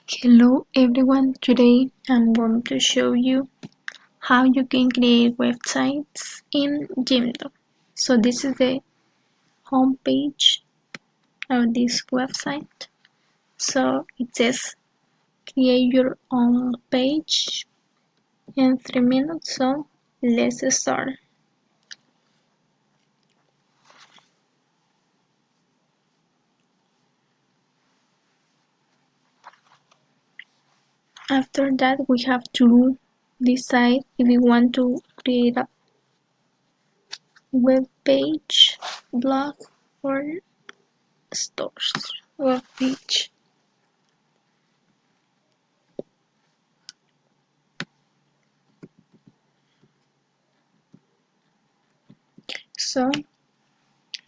Hello everyone, today I'm going to show you how you can create websites in Jimdo. So this is the home page of this website. So it says create your own page in 3 minutes. So let's start. After that we have to decide if we want to create a web page, blog or stores web page. So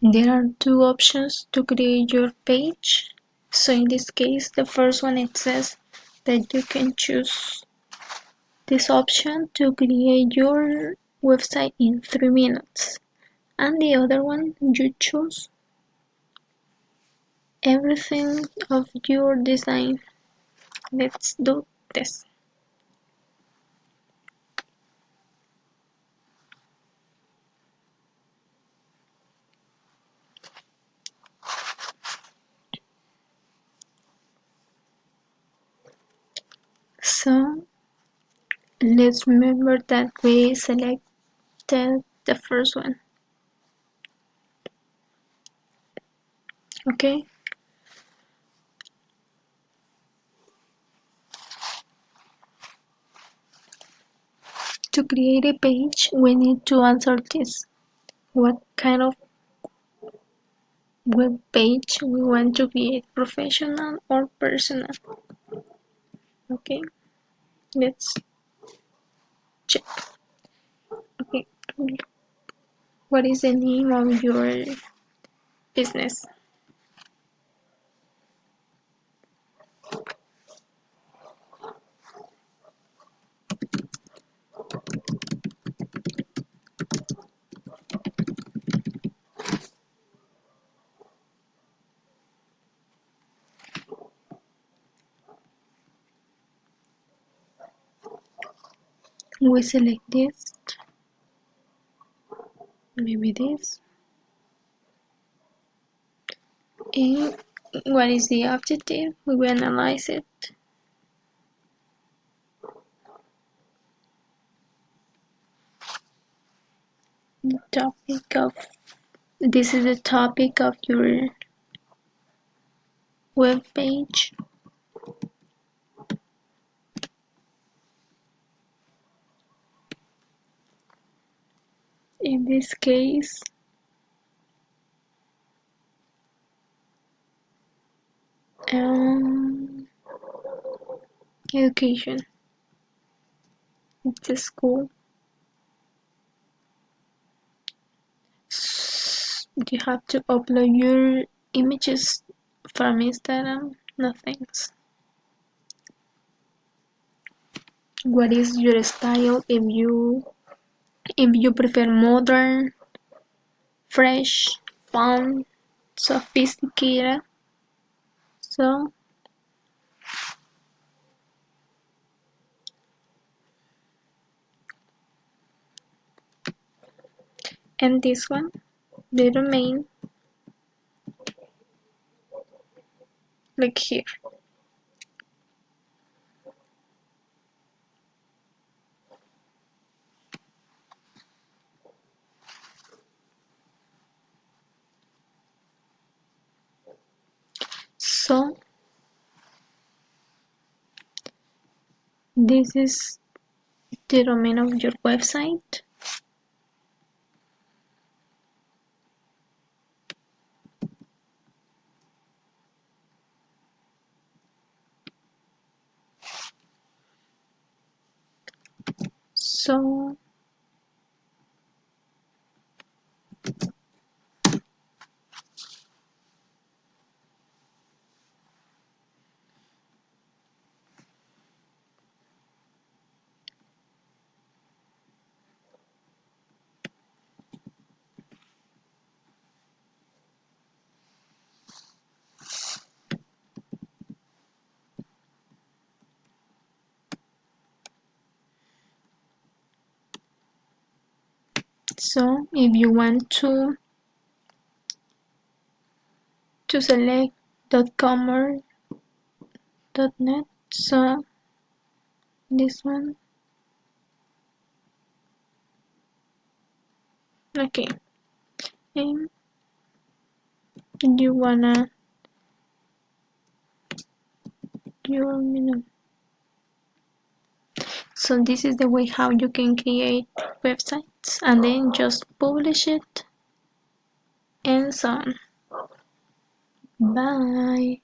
there are two options to create your page. So in this case, the first one it says that you can choose this option to create your website in 3 minutes. And the other one, you choose everything of your design. Let's do this. So let's remember that we selected the first one. Okay. To create a page, we need to answer this. What kind of web page we want to create, professional or personal? Okay, let's check. Okay, what is the name of your business? We select this, maybe this. And what is the objective? We will analyze it. The topic of this is the topic of your web page. In this case, education. It's a school. You have to upload your images from Instagram. No thanks. What is your style? If you prefer modern, fresh, fun, sophisticated. So and this one, the domain, like here. So this is the domain of your website. So So if you want to select .com or .net, so this one, okay, and you wanna you so this is the way how you can create websites, and then just publish it and so on. Bye.